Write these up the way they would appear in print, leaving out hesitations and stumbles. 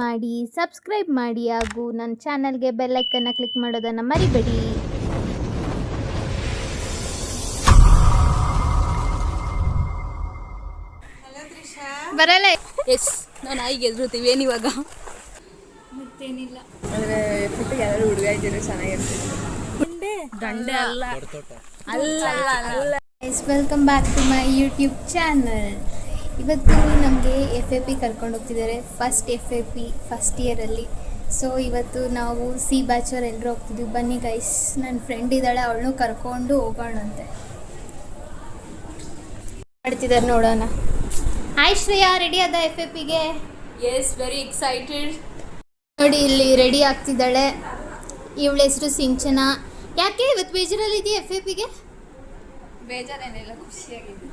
ಮಾಡಿ, ಸಬ್ಸ್ಕ್ರೈಬ್ ಮಾಡಿ ಹಾಗೂ ನನ್ನ ಚಾನಲ್ಗೆ ಬೆಲ್ ಐಕನ್ನ ಕ್ಲಿಕ್ ಮಾಡೋದನ್ನು ಮರಿಬೇಡಿ. ಬರಲ್ಲ. ಎಸ್ ನಾವು ನಾಯಿಗೆ ಎದುರುತ್ತೀವಿ ಏನಿವಾಗ ಮತ್ತೇನಿಲ್ಲ. ಅಂದರೆ ಫುಟ್ಟಿಗೆ ಎಲ್ಲರೂ ಹುಡುಗ ಇದ್ದಿದ್ರೆ ಚೆನ್ನಾಗಿರ್ತೀವಿ. ದಂಡೆ ಅಲ್ಲ ಅಲ್ಲ ಅಲ್ಲ. Welcome back to my YouTube channel. ಇವತ್ತು ನಮಗೆ FAP ಕರ್ಕೊಂಡು ಹೋಗ್ತಿದ್ದಾರೆ. ಫಸ್ಟ್ FAP ಫಸ್ಟ್ ಇಯರಲ್ಲಿ. ಸೊ ಇವತ್ತು ನಾವು ಸಿ ಬ್ಯಾಚರ್ ಎಲ್ಲರೂ ಹೋಗ್ತಿದ್ವಿ. ಬನ್ನಿ ಗೈಸ್, ನನ್ನ ಫ್ರೆಂಡ್ ಇದ್ದಾಳೆ, ಅವಳನ್ನೂ ಕರ್ಕೊಂಡು ಹೋಗೋಣಂತೆ. ಮಾಡ್ತಿದ್ದಾರೆ ನೋಡೋಣ. ಹಾಯ್ ಶ್ರೇಯಾ, ರೆಡಿ ಆದ FAPಗೆ? S, very excited. ನೋಡಿ ಇಲ್ಲಿ ರೆಡಿ ಆಗ್ತಿದ್ದಾಳೆ. ಇವಳ ಹೆಸರು ಸಿಂಚನಾ. ಯಾಕೆ ಇವತ್ತು ಬೇಜಾರಲ್ಲಿದೆಯಾ FAPಗೆ? ಬೇಜಾರೇನಿಲ್ಲ, ಖುಷಿಯಾಗಿದೆ.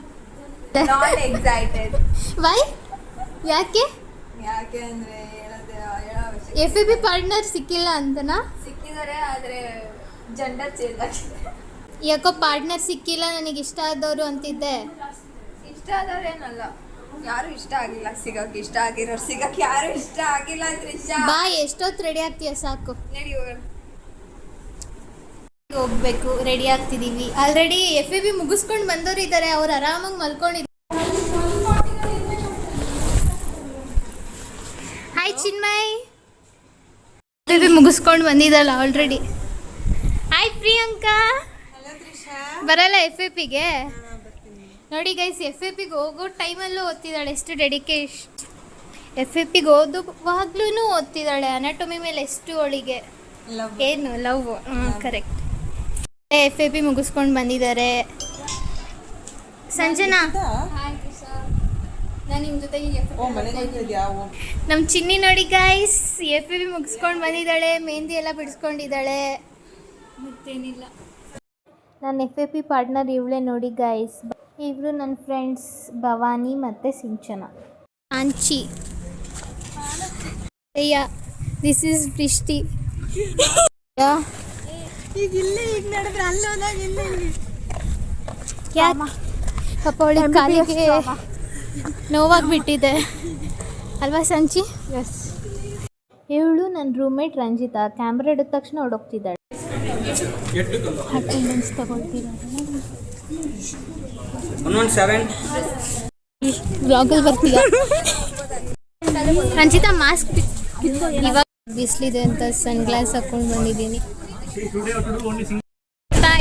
Not excited. ವೈ? ಯಾಕೆ ಅಂದರೆ FAP ಪಾರ್ಟ್ನರ್ ಸಿಕ್ಕಿಲ್ಲ ಅಂತನಾ? ಸಿಕ್ಕಿದ್ದಾರೆ, ಆದರೆ ಜೆಂಡರ್ ಚೇಂಜ್ ಆಗಿದೆ. ಯಾಕೋ ಪಾರ್ಟ್ನರ್ ಸಿಕ್ಕಿಲ್ಲ, ನನಗೆ ಇಷ್ಟ ಆದವರು ಅಂತಿದ್ದೆ. ಇಷ್ಟ ಆದವ್ರೇನಲ್ಲ, ಯಾರು ಇಷ್ಟ ಆಗಿಲ್ಲ. ಸಿಗಕ್ಕೆ ಇಷ್ಟ ಆಗಿರೋರು ಸಿಗಕ್ಕೆ ಯಾರು ಇಷ್ಟ ಆಗಿಲ್ಲ ಅಂದ್ರೆ ಬಾ, ಎಷ್ಟೊತ್ತು ರೆಡಿ ಆಗ್ತೀಯ ಸಾಕು. ನಡಿ ಹೋಗ್ಬೇಕು. ರೆಡಿ ಆಗ್ತಿದೀವಿ. ಆಲ್ರೆಡಿ FAP ಮುಗಿಸ್ಕೊಂಡು ಬಂದವರು ಇದ್ದಾರೆ, ಅವ್ರು ಆರಾಮಾಗಿ ಮಲ್ಕೊಂಡಿದ್ದಾರೆ. ಹಾಯ್ ಚಿನ್ಮಯ್. FAP ಮುಗಿಸ್ಕೊಂಡು ಬಂದಿದ್ದಲ್ಲ ಆಲ್ರೆಡಿ. ಹಾಯ್ ಪ್ರಿಯಾಂಕಾ. ಬರಲ್ಲ FAPಗೆ? ನೋಡಿ ಗೈಸ್, FAPಗೆ ಹೋಗೋ ಟೈಮಲ್ಲೂ ಓದ್ತಿದ್ದಾಳೆ. ಎಷ್ಟು ಡೆಡಿಕೇಶನ್. FAPಗೆ ಓದುವಾಗ್ಲೂ ಓದ್ತಿದ್ದಾಳೆ. ಅನಾಟೊಮಿ ಮೇಲೆ ಎಷ್ಟು ಅವಳಿಗೆ ಏನು ಲವ್. ಕರೆಕ್ಟ್. FAP ಮುಗಿಸ್ಕೊಂಡು ಬಂದಿದ್ದಾರೆ. ಸಂಜನಾ, ನಾನು ನಿಮ್ಮ ಜೊತೆ ನಮ್ಮ ಚಿನ್ನಿ ನೋಡಿ ಗೈಸ್, FAP ಮುಗಿಸ್ಕೊಂಡು ಬಂದಿದ್ದಾಳೆ. ಮೆಹಂದಿ ಎಲ್ಲ ಬಿಡಿಸ್ಕೊಂಡಿದ್ದಾಳೆ. ಮತ್ತೇನಿಲ್ಲ. ನನ್ನ FAP ಪಾರ್ಟ್ನರ್ ಇವಳೇ ನೋಡಿ ಗೈಸ್. ಇವರು ನನ್ನ ಫ್ರೆಂಡ್ಸ್ ಭವಾನಿ ಮತ್ತು ಸಿಂಚನಾ. ಆಂಚಿ. ಅಯ್ಯ, ದಿಸ್ ಈಸ್ ವೃಷ್ಟಿ. ಈಗ ನಡೆದ್ರೆ ಅಲ್ಲಿ ಹೋದಾಗ ಯಾಕೆ ಪಾಪ ಅವಳಿಗೆ ಕಾಲಿಗೆ ನೋವಾಗಿಬಿಟ್ಟಿದೆ ಅಲ್ವಾ ಸಂಚಿ? ಎಸ್. ಇವಳು ನನ್ನ ರೂಮ್ಮೇಟ್ ರಂಜಿತಾ. ಕ್ಯಾಮ್ರಾ ಹಿಡಿದ ತಕ್ಷಣ ಹೊಡೋಗ್ತಿದ್ದಾಳೆ. ಅಟೆಂಡೆನ್ಸ್ ತಗೊಳ್ತಿದ್ದಾಳೆ. ವ್ಲಾಗಲ್ಲಿ ಬರ್ತೀಯ ರಂಜಿತಾ? ಮಾಸ್ಕ್ ಇವಾಗ ಬಿಸಿಲಿದೆ ಅಂತ ಸನ್ ಗ್ಲಾಸ್ ಹಾಕೊಂಡು ಬಂದಿದ್ದೀನಿ.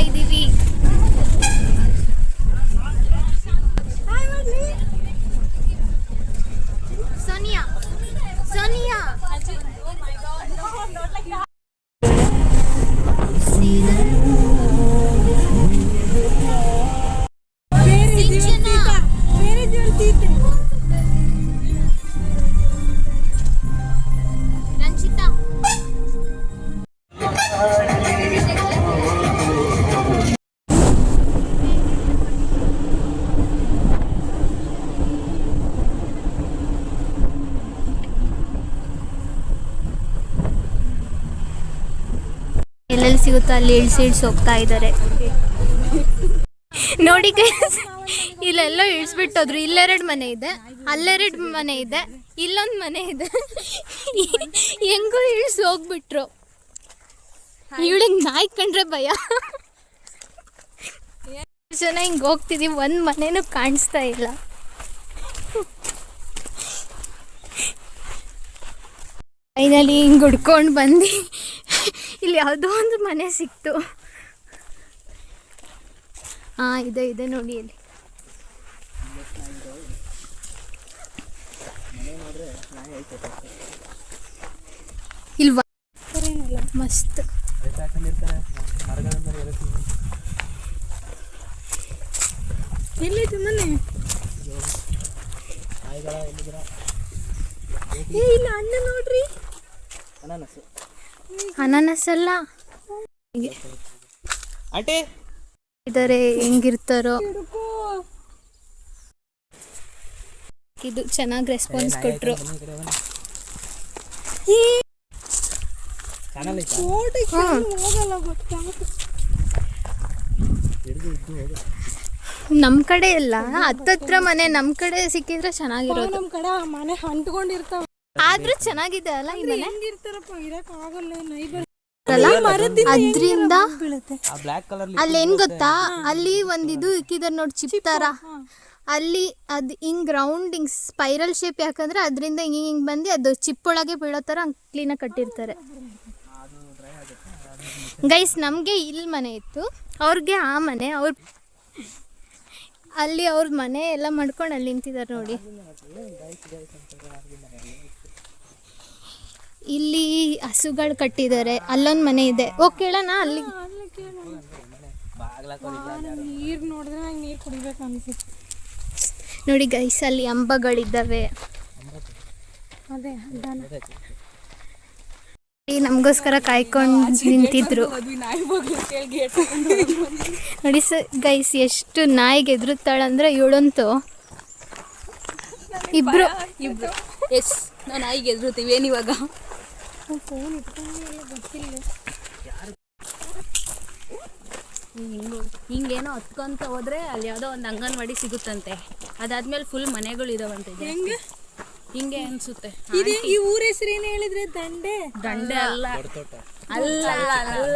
ಇದ್ದೀವಿ. ಸೋನಿಯಾ, ಸೋನಿಯಾ. ರಂಜಿತಾ. ಎಲ್ಲೆಲ್ಲಿ ಸಿಗುತ್ತೋ ಅಲ್ಲಿ ಇಳಿಸಿ ಹೋಗ್ತಾ ಇದ್ದಾರೆ ನೋಡಿ ಗೈಸ್. ಇಲ್ಲೆಲ್ಲ ಇಳಿಸ್ಬಿಟ್ಟೋದ್ರು. ಇಲ್ಲೆರಡು ಮನೆ ಇದೆ, ಅಲ್ಲೆರಡು ಮನೆ ಇದೆ, ಇಲ್ಲೊಂದು ಮನೆ ಇದೆ. ಹೆಂಗೋ ಇಳಿಸಿ ಹೋಗ್ಬಿಟ್ರು. ಇವಳಿಗೆ ನಾಯಿ ಕಂಡ್ರೆ ಭಯ. ಜನ ಹಿಂಗೆ ಹೋಗ್ತಿದೀವಿ, ಒಂದು ಮನೆನೂ ಕಾಣಿಸ್ತಾ ಇಲ್ಲ. ಫೈನಲಿ ಹಿಂಗೆ ಹುಡ್ಕೊಂಡು ಬಂದು ಇಲ್ಲಿ ಯಾವುದೋ ಒಂದು ಮನೆ ಸಿಕ್ತು. ಹಾಂ, ಇದೆ ನೋಡಿ ಇಲ್ಲಿ. ಇಲ್ವಾ ಮಸ್ತ್. ಎಲ್ಲಿತ್ತು ಮನೆ? ಇಲ್ಲ, ಅಣ್ಣ ನೋಡ್ರಿ. ಅನಾನಸ್ ಅಲ್ಲ, ಇದಾರೆ ಹೆಂಗಿರ್ತಾರೋ. ಇದು ಚೆನ್ನಾಗಿ ರೆಸ್ಪಾನ್ಸ್ ಕೊಟ್ರು. ನಮ್ಮ ಕಡೆ ಎಲ್ಲ ಹತ್ತತ್ರ ಮನೆ ನಮ್ಮ ಕಡೆ ಸಿಕ್ಕಿದ್ರೆ ಚೆನ್ನಾಗಿರೋದು. ನಮ್ಮ ಕಡೆ ಮನೆ ಅಂಟ್ಕೊಂಡಿರ್ತಾವ. ಆದ್ರೂ ಚೆನ್ನಾಗಿದೆ ಅಲ್ಲ ಈ ಮನೆ ಹೆಂಗಿರ್ತಾರಪ್ಪ ಇರಕ್ ಆಗಲ್ಲ ನೈಬರ್ ಅದ್ರಿಂದ ಆ ಬ್ಲಾಕ್ ಕಲರ್ ಅಲ್ಲಿ ಏನ್ ಗೊತ್ತಾ, ಅಲ್ಲಿ ಒಂದ್ ಇದು ಇಕ್ಕಿದಾರೆ ನೋಡಿ ಚಿಪ್ ತರ, ಅಲ್ಲಿ ಅದ್ ಹಿಂಗ್ ರೌಂಡ್ ಹಿಂಗ್ ಸ್ಪೈರಲ್ ಶೇಪ್, ಯಾಕಂದ್ರೆ ಅದರಿಂದ ಹಿಂಗ್ ಬಂದು ಅದು ಚಿಪ್ ಒಳಗೆ ಬೀಳೋ ತರ ಕ್ಲೀನಾಗಿ ಕಟ್ಟಿರ್ತಾರೆ. ಗೈಸ್ ನಮ್ಗೆ ಇಲ್ಲಿ ಮನೆ ಇತ್ತು, ಅವ್ರಿಗೆ ಆ ಮನೆ, ಅವ್ರ ಅಲ್ಲಿ ಅವ್ರ ಮನೆ ಎಲ್ಲ ಮಾಡ್ಕೊಂಡು ಅಲ್ಲಿ ನಿಂತಿದ್ದಾರೆ ನೋಡಿ. ಇಲ್ಲಿ ಹಸುಗಳು ಕಟ್ಟಿದ್ದಾರೆ, ಅಲ್ಲೊಂದು ಮನೆ ಇದೆ. ಕೇಳೋಣ ಅಲ್ಲಿ ನೀರ್ ನೋಡಿದ್ರೆ ನಂಗೆ ನೀರ್ ಕುಡಿಬೇಕು ಅನ್ಸುತ್ತೆ ನೋಡಿ ಗೈಸ್. ಅಲ್ಲಿ ಅಂಬಗಳಿದ್ದಾವೆ, ಅದೇ ನಮಗೋಸ್ಕರ ಕಾಯ್ಕೊಂಡು ನಿಂತಿದ್ರು ನೋಡಿ ಗೈಸ್. ಎಷ್ಟು ನಾಯಿಗೆ ಎದುರುತ್ತಾಳಂದ್ರೆ ಇವಳಂತೂ ಇಬ್ರು ಎಸ್ ನಾವು ನಾಯಿಗೆ ಎದುರುತ್ತೀವಿ. ಏನಿವಾಗ ಫೋನ್ ಇಟ್ಕೊಂಡು ಗೊತ್ತಿಲ್ಲ, ಹಿಂಗೇನೋ ಹತ್ಕೊಂತ ಹೋದ್ರೆ ಅಲ್ಲಿ ಯಾವುದೋ ಒಂದು ಅಂಗನವಾಡಿ ಸಿಗುತ್ತಂತೆ. ಅದಾದ್ಮೇಲೆ ಫುಲ್ ಮನೆಗಳು ಇದಾವಂತೆ. ಹಿಂಗೆ ಅನ್ಸುತ್ತೆ. ಈ ಊರ ಹೆಸರು ಏನು ಹೇಳಿದ್ರೆ? ದಂಡೆ ಅಲ್ಲ,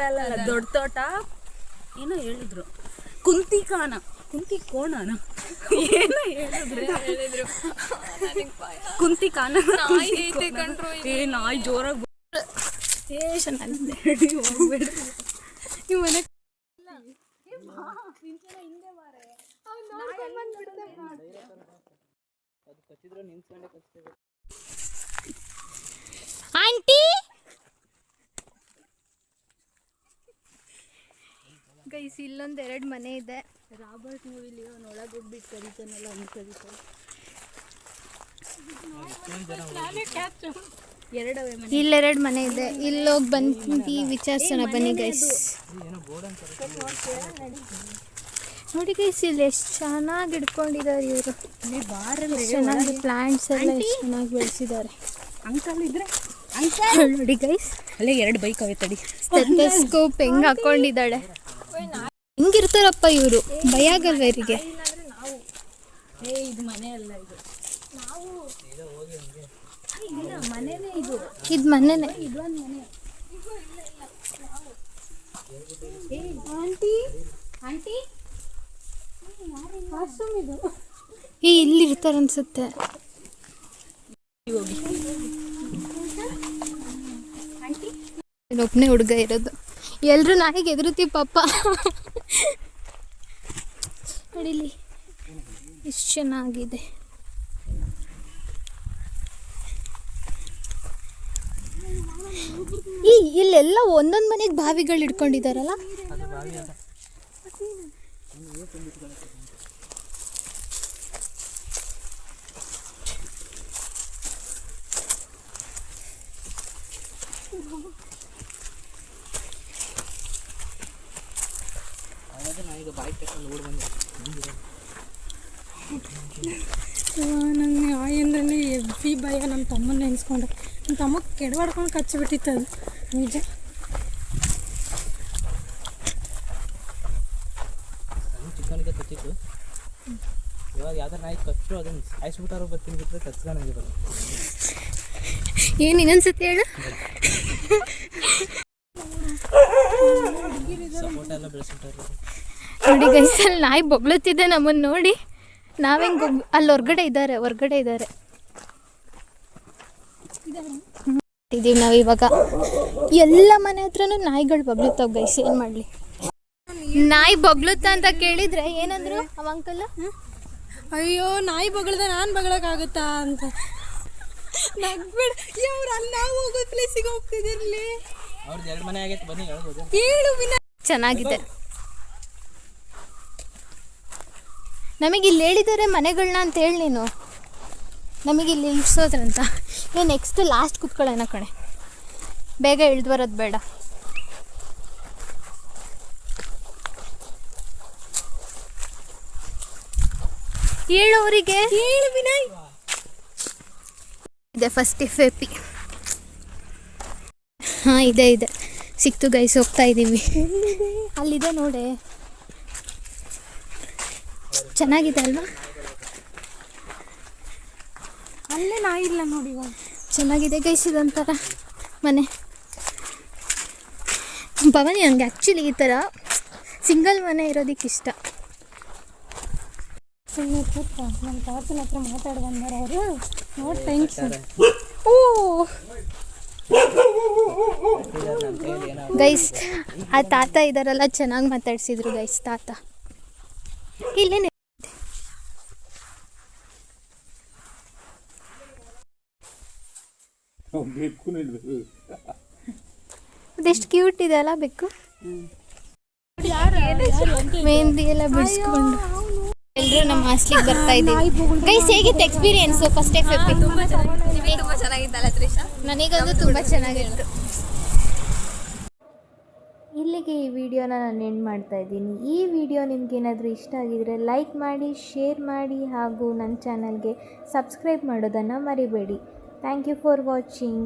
ಅಲ್ಲ ದೊಡ್ಡ ತೋಟ ಏನೋ ಹೇಳಿದ್ರು. ಕುಂತಿ ಕೋಣ ಏನೋ ಹೇಳಿದ್ರು. ಕುಂತಿ ಕಾನ ನಾಯಿ ಜೋರಾಗಿ ಆಂಟಿ ಗೈಸ್, ಇಲ್ಲೊಂದು 2 ಮನೆ ಇದೆ. ರಾಬರ್ಟ್ ಮೂವಿಲಿ ಅವನು ಒಳಗೆ ಹೋಗ್ಬಿಟ್ಟು ಕರೀತಾನಲ್ಲ, ಅವ್ನು ಕರೀತಾನೆ. 2 ಮನೆ, ಇಲ್ಲೆರಡು ಮನೆ ಇದೆ. ಇಲ್ಲೋಗಿ ಬಂದು ವಿಚಾರಿಸೋಣ ಬನ್ನಿ ಗೈಸ್. ನೋಡಿ ಗೈಸ್, ಇಲ್ಲಿ ಎಷ್ಟು ಚೆನ್ನಾಗಿ ಇಟ್ಕೊಂಡಿದ್ದಾರೆ ಇವರು. ಚೆನ್ನಾಗಿ ಪ್ಲಾಂಟ್ಸ್ ಎಲ್ಲ ಎಷ್ಟು ಚೆನ್ನಾಗಿ ಬೆಳೆಸಿದ್ದಾರೆ. ಅಂಕಲ್ ಇದ್ರೆ ನೋಡಿ ಗೈಸ್, ಅಲ್ಲೇ 2 ಬೈಕ್ ಅವೆ. ತಡಿ, ಸ್ಟೆಥೋಸ್ಕೋಪ್ ಹೆಂಗ್ ಹಾಕೊಂಡಿದ್ದಾಳೆ. ಹೆಂಗಿರ್ತಾರಪ್ಪ ಇವರು, ಭಯ ಆಗಲ್ವ ಇವರಿಗೆ? ಇದು ಮನೆ ಅಲ್ಲ, ಇದು ಮನೆನೇ. ಇದು ಮನೆನೇ. ಇದೊಂದು ಮನೆ. ಆಂಟಿ ಇಲ್ಲಿ ಇರ್ತಾರೆ ಅನ್ಸುತ್ತೆ. ಒಬ್ಬನೇ ಹುಡುಗ ಇರೋದು. ಎಲ್ರು ನಾಯಿಗೆ ಎದುರುತ್ತೀವಿ ಪಾಪ. ನೋಡಿಲಿ ಎಷ್ಟು ಚೆನ್ನಾಗಿದೆ. ಇಲ್ಲೆಲ್ಲ ಒಂದೊಂದು ಮನೆಗೆ ಬಾವಿಗಳು ಇಟ್ಕೊಂಡಿದಾರಲ್ಲ. ನಂಗೆ ನಾಯಿ ಅಂದ್ರೆ ಎವ್ವಿ ಭಯ. ನಮ್ಮ ತಮ್ಮನ ನೆನೆಸ್ಕೊಂಡೆ, ನಮ್ಮ ತಮ್ಮ ಕೆಡವಾಡ್ಕೊಂಡು ಕಚ್ಚಿಬಿಟ್ಟಿತ್ತು ಅದು ನಿಜ. ಚಿಕ್ಕನಿಗೆ ಕಚ್ಚಿತ್ತು. ಇವಾಗ ಯಾವ್ದಾರ ನಾಯಿ ಕಚ್ಚು ಅದನ್ನು ಸಾಯಿಸ್ಬಿಟ್ಟಾರೋ ಬರ್ತೀನಿ ಬಿಟ್ಟರೆ ಕಚ್ಕೊಂಡಂಗೆ ಬರೋದು. ಏನು ಇನ್ನೊಂದ್ಸತಿ ಹೇಳು. ಸಪೋಟ ಎಲ್ಲ ಬೆಳೆಸ್ಬಿಟ್ಟಾರೆ ನೋಡಿ ಗೈಸ್, ಅಲ್ಲಿ ನಾಯಿ ಬೊಗ್ಳುತ್ತಿದ್ದೆ ನಮ್ಮನ್ನು ನೋಡಿ. ನಾವೆಂಗೆ ಅಲ್ಲಿ ಹೊರ್ಗಡೆ ಇದ್ದಾರೆ ಇದೀವಿ ನಾವಿವಾಗ. ಎಲ್ಲ ಮನೆ ಹತ್ರನೂ ನಾಯಿಗಳು ಬಗ್ಲುತ್ತಾವ ಗೈಸ್. ಏನು ಮಾಡಲಿ? ನಾಯಿ ಬಗ್ಲುತ್ತ ಅಂತ ಕೇಳಿದ್ರೆ ಏನಂದ್ರು ಅವ ಅಂಕಲ್? ಅಯ್ಯೋ ನಾಯಿ ಬಗಳದ ನಾನು ಬಗಳಕ್ಕಾಗುತ್ತಾ ಅಂತ. ನಗ್ಬೇಡ, ಅವ್ರು ಅಲ್ಲಿ ನಾವು ಹೋಗೋ ಪ್ಲೇಸಿಗೆ ಹೋಗ್ತಿದಿರ್ಲಿ. ಅವ್ರದ್ದು 2 ಮನೆ ಆಗೈತೆ, ಬನ್ನಿ ಹೇಳ್ಬೋದು. ಚೆನ್ನಾಗಿದೆ. ನಮಗೆ ಇಲ್ಲಿ ಹೇಳಿದ್ದಾರೆ ಮನೆಗಳನ್ನ ಅಂತ ಹೇಳಿ ನೀನು. ನಮಗೆ ಇಲ್ಲಿ ಇಳಿಸೋದ್ರಂತ. ನೆಕ್ಸ್ಟ್ ಲಾಸ್ಟ್ ಕೂತ್ಕೊಳ್ಳೋಣ ಕಣೆ, ಬೇಗ ಇಳಿದು ಬರೋದು ಬೇಡ. ಹೇಳೋರಿಗೆ ಹೇಳು ವಿನಯ್. ಇದೆ ಫಸ್ಟ್ FAP. ಹಾಂ ಇದೆ ಸಿಕ್ತು ಗೈಸ್, ಹೋಗ್ತಾ ಇದ್ದೀವಿ. ಅಲ್ಲಿದೆ ನೋಡೆ, ಚೆನ್ನಾಗಿದೆ ಅಲ್ವಾ? ಅಲ್ಲೇ ನಾಯಿ ಇಲ್ಲ ನೋಡಿ. ಇವಾಗ ಚೆನ್ನಾಗಿದೆ ಗೈಸ್ ಇದೊಂಥರ ಮನೆ. ಭವಾನಿ ನನಗೆ ಆ್ಯಕ್ಚುಲಿ ಈ ಥರ ಸಿಂಗಲ್ ಮನೆ ಇರೋದಕ್ಕೆ ಇಷ್ಟ. ಸುಮ್ಮನೆ ಕೂತ ನಮ್ಮ ತಾತನ ಹತ್ರ ಮಾತಾಡಿ ಬಂದಾರ ಅವರು. ನೋಡಿ ಥ್ಯಾಂಕ್ಸ್. ಓ ಗೈಸ್ ಆ ತಾತ ಇದಾರಲ್ಲ ಚೆನ್ನಾಗಿ ಮಾತಾಡ್ಸಿದ್ರು ಗೈಸ್. ತಾತ ಇಲ್ಲೇನೆ ಅದೆಷ್ಟು ಕ್ಯೂಟ್ ಇದೆ ಅಲ್ಲ ಬೆಕ್ಕು. ಮೆಹಂದಿ ಎಲ್ಲ ಬಿಡಿಸ್ಕೊಂಡು ಎಲ್ಲರೂ ನಮ್ಮ ಹಾಸ್ಟೆಲ್ಗೆ ಬರ್ತಾ ಇದ್ದೀವಿ ಗೈಸ್. ಹೇಗಿತ್ತು ಎಕ್ಸ್ಪೀರಿಯನ್ಸು ಫಸ್ಟ್ FFP? ತುಂಬ ಚೆನ್ನಾಗಿತ್ತಲ್ಲ ತ್ರಿಷಾ? ನನಗಂತೂ ತುಂಬ ಚೆನ್ನಾಗಿತ್ತು. ಇಲ್ಲಿಗೆ ಈ ವಿಡಿಯೋನ ನಾನು ಎಂಡ್ ಮಾಡ್ತಾ ಇದ್ದೀನಿ. ಈ ವಿಡಿಯೋ ನಿಮಗೇನಾದರೂ ಇಷ್ಟ ಆಗಿದರೆ ಲೈಕ್ ಮಾಡಿ, ಶೇರ್ ಮಾಡಿ ಹಾಗೂ ನನ್ನ ಚಾನಲ್ಗೆ ಸಬ್ಸ್ಕ್ರೈಬ್ ಮಾಡೋದನ್ನು ಮರಿಬೇಡಿ. Thank you for watching.